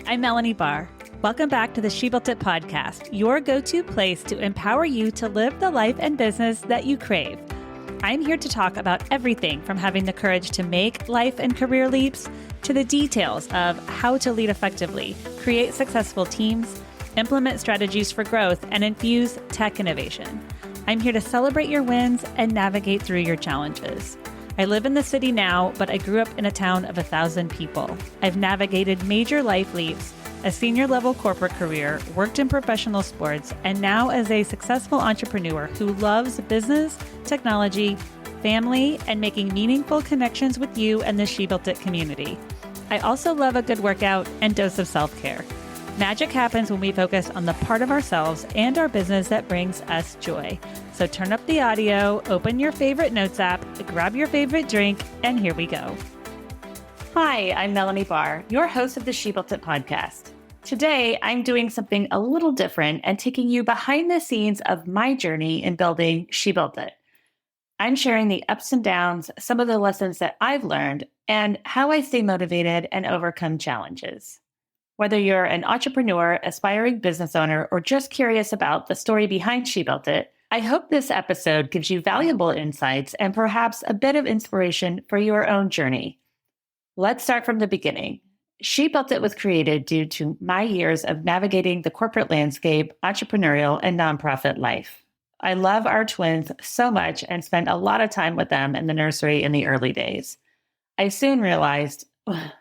I'm Melanie Barr. Welcome back to the She Built It podcast, your go-to place to empower you to live the life and business that you crave. I'm here to talk about everything from having the courage to make life and career leaps to the details of how to lead effectively, create successful teams, implement strategies for growth, and infuse tech innovation. I'm here to celebrate your wins and navigate through your challenges. I live in the city now, but I grew up in a town of 1,000 people. I've navigated major life leaps, a senior level corporate career, worked in professional sports, and now as a successful entrepreneur who loves business, technology, family, and making meaningful connections with you and the She Built It community. I also love a good workout and dose of self-care. Magic happens when we focus on the part of ourselves and our business that brings us joy. So turn up the audio, open your favorite notes app, grab your favorite drink, and here we go. Hi, I'm Melanie Barr, your host of the She Built It podcast. Today, I'm doing something a little different and taking you behind the scenes of my journey in building She Built It. I'm sharing the ups and downs, some of the lessons that I've learned, and how I stay motivated and overcome challenges. Whether you're an entrepreneur, aspiring business owner, or just curious about the story behind She Built It, I hope this episode gives you valuable insights and perhaps a bit of inspiration for your own journey. Let's start from the beginning. She Built It was created due to my years of navigating the corporate landscape, entrepreneurial, and nonprofit life. I love our twins so much and spent a lot of time with them in the nursery in the early days. I soon realized,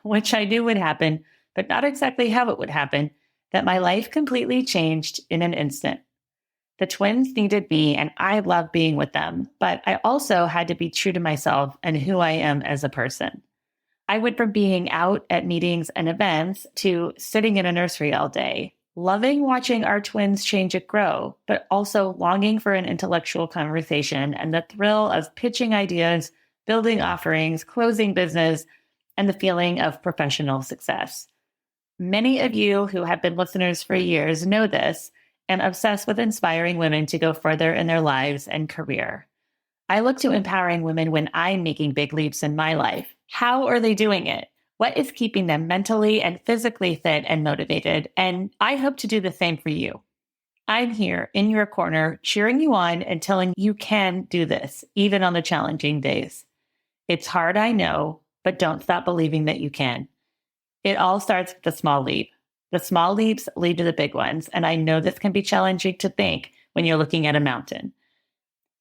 which I knew would happen, but not exactly how it would happen, that my life completely changed in an instant. The twins needed me and I loved being with them, but I also had to be true to myself and who I am as a person. I went from being out at meetings and events to sitting in a nursery all day, loving watching our twins change and grow, but also longing for an intellectual conversation and the thrill of pitching ideas, building offerings, closing business, and the feeling of professional success. Many of you who have been listeners for years know this and obsessed with inspiring women to go further in their lives and career. I look to empowering women when I'm making big leaps in my life. How are they doing it? What is keeping them mentally and physically fit and motivated? And I hope to do the same for you. I'm here in your corner, cheering you on and telling you can do this, even on the challenging days. It's hard, I know, but don't stop believing that you can. It all starts with the small leap. The small leaps lead to the big ones, and I know this can be challenging to think when you're looking at a mountain.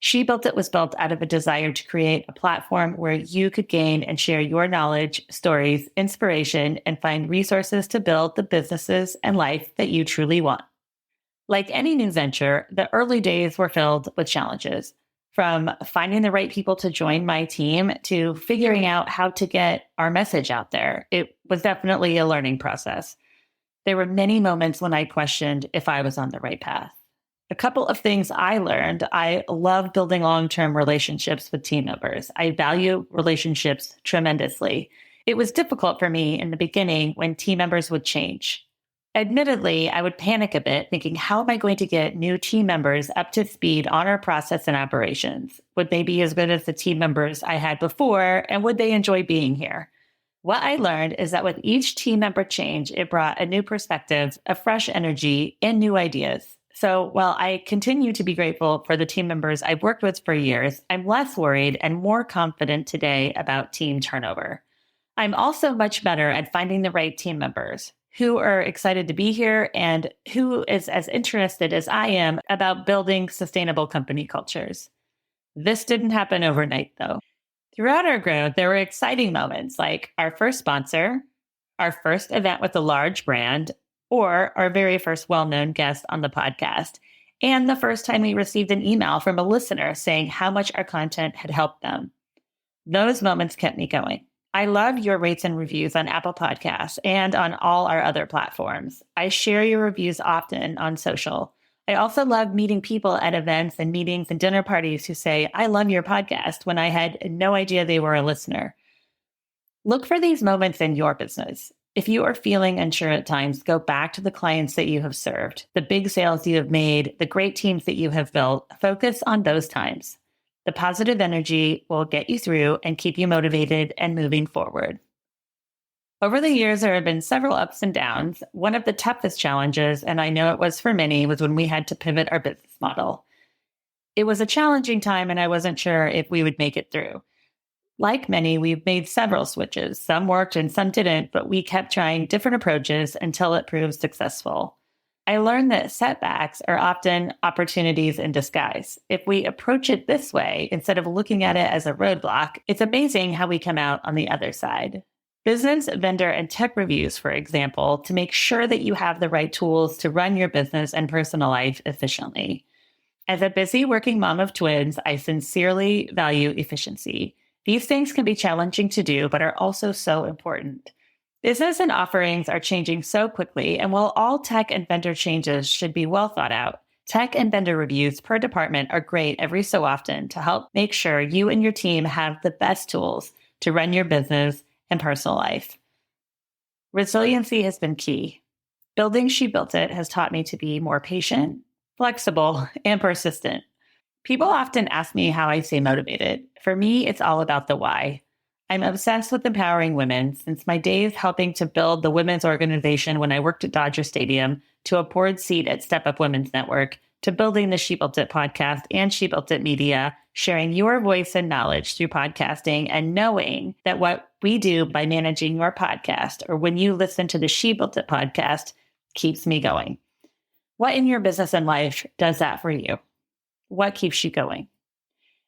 She Built It was built out of a desire to create a platform where you could gain and share your knowledge, stories, inspiration, and find resources to build the businesses and life that you truly want. Like any new venture, the early days were filled with challenges. From finding the right people to join my team to figuring out how to get our message out there, it was definitely a learning process. There were many moments when I questioned if I was on the right path. A couple of things I learned. I love building long-term relationships with team members. I value relationships tremendously. It was difficult for me in the beginning when team members would change. Admittedly, I would panic a bit, thinking, how am I going to get new team members up to speed on our process and operations? Would they be as good as the team members I had before, and would they enjoy being here? What I learned is that with each team member change, it brought a new perspective, a fresh energy, and new ideas. So while I continue to be grateful for the team members I've worked with for years, I'm less worried and more confident today about team turnover. I'm also much better at finding the right team members who are excited to be here and who is as interested as I am about building sustainable company cultures. This didn't happen overnight, though. Throughout our growth, there were exciting moments like our first sponsor, our first event with a large brand, or our very first well-known guest on the podcast, and the first time we received an email from a listener saying how much our content had helped them. Those moments kept me going. I love your rates and reviews on Apple Podcasts and on all our other platforms. I share your reviews often on social. I also love meeting people at events and meetings and dinner parties who say, I love your podcast, when I had no idea they were a listener. Look for these moments in your business. If you are feeling unsure at times, go back to the clients that you have served, the big sales you have made, the great teams that you have built. Focus on those times. The positive energy will get you through and keep you motivated and moving forward. Over the years, there have been several ups and downs. One of the toughest challenges, and I know it was for many, was when we had to pivot our business model. It was a challenging time, and I wasn't sure if we would make it through. Like many, we've made several switches. Some worked and some didn't, but we kept trying different approaches until it proved successful. I learned that setbacks are often opportunities in disguise. If we approach it this way, instead of looking at it as a roadblock, it's amazing how we come out on the other side. Business, vendor, and tech reviews, for example, to make sure that you have the right tools to run your business and personal life efficiently. As a busy working mom of twins, I sincerely value efficiency. These things can be challenging to do, but are also so important. Business and offerings are changing so quickly, and while all tech and vendor changes should be well thought out, tech and vendor reviews per department are great every so often to help make sure you and your team have the best tools to run your business and personal life. Resiliency has been key. Building She Built It has taught me to be more patient, flexible, and persistent. People often ask me how I stay motivated. For me, it's all about the why. I'm obsessed with empowering women since my days helping to build the women's organization when I worked at Dodger Stadium, to a board seat at Step Up Women's Network, to building the She Built It podcast and She Built It Media, sharing your voice and knowledge through podcasting, and knowing that what we do by managing your podcast, or when you listen to the She Built It podcast, keeps me going. What in your business and life does that for you? What keeps you going?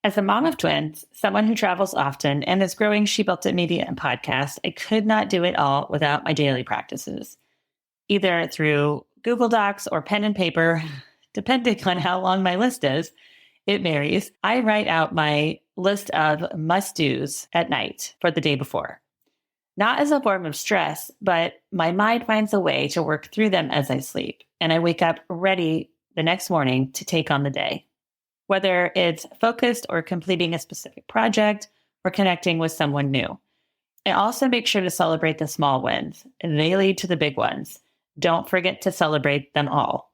As a mom of twins, someone who travels often, and is growing She Built It Media and podcast, I could not do it all without my daily practices. Either through Google Docs or pen and paper, depending on how long my list is, it varies. I write out my list of must-dos at night for the day before. Not as a form of stress, but my mind finds a way to work through them as I sleep, and I wake up ready the next morning to take on the day. Whether it's focused or completing a specific project or connecting with someone new. I also make sure to celebrate the small wins, and they lead to the big ones. Don't forget to celebrate them all.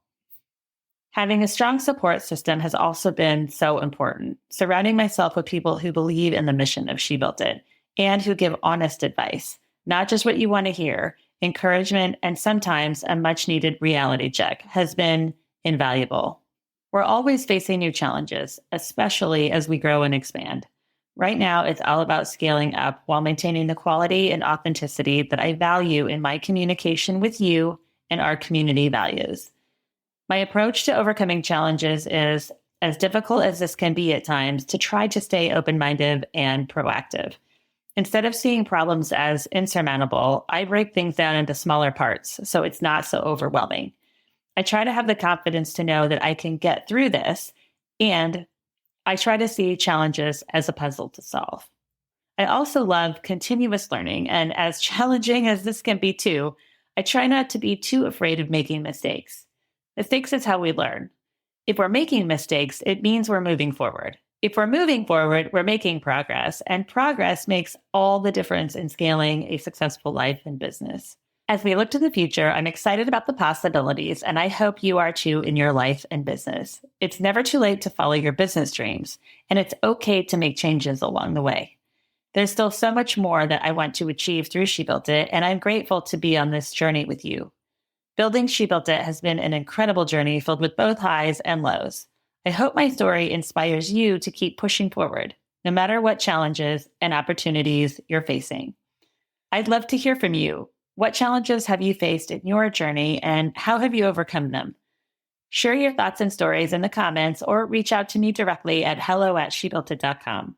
Having a strong support system has also been so important. Surrounding myself with people who believe in the mission of She Built It and who give honest advice, not just what you want to hear, encouragement, and sometimes a much needed reality check has been invaluable. We're always facing new challenges, especially as we grow and expand. Right now, it's all about scaling up while maintaining the quality and authenticity that I value in my communication with you and our community values. My approach to overcoming challenges is, as difficult as this can be at times, to try to stay open-minded and proactive. Instead of seeing problems as insurmountable, I break things down into smaller parts so it's not so overwhelming. I try to have the confidence to know that I can get through this, and I try to see challenges as a puzzle to solve. I also love continuous learning, and as challenging as this can be too, I try not to be too afraid of making mistakes. Mistakes is how we learn. If we're making mistakes, it means we're moving forward. If we're moving forward, we're making progress, and progress makes all the difference in scaling a successful life and business. As we look to the future, I'm excited about the possibilities, and I hope you are too in your life and business. It's never too late to follow your business dreams, and it's okay to make changes along the way. There's still so much more that I want to achieve through She Built It, and I'm grateful to be on this journey with you. Building She Built It has been an incredible journey filled with both highs and lows. I hope my story inspires you to keep pushing forward, no matter what challenges and opportunities you're facing. I'd love to hear from you. What challenges have you faced in your journey, and how have you overcome them? Share your thoughts and stories in the comments, or reach out to me directly at hello@shebuiltit.com.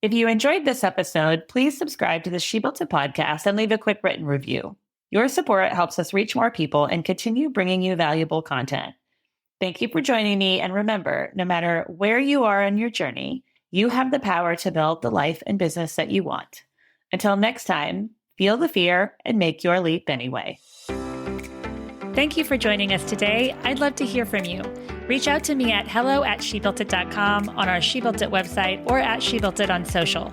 If you enjoyed this episode, please subscribe to the She Built It podcast and leave a quick written review. Your support helps us reach more people and continue bringing you valuable content. Thank you for joining me, and remember, no matter where you are on your journey, you have the power to build the life and business that you want. Until next time, feel the fear and make your leap anyway. Thank you for joining us today. I'd love to hear from you. Reach out to me at hello@shebuiltit.com, on our She Built It website, or at She Built It on social.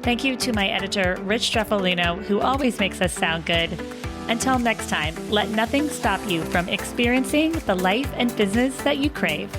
Thank you to my editor, Rich Streffolino, who always makes us sound good. Until next time, let nothing stop you from experiencing the life and business that you crave.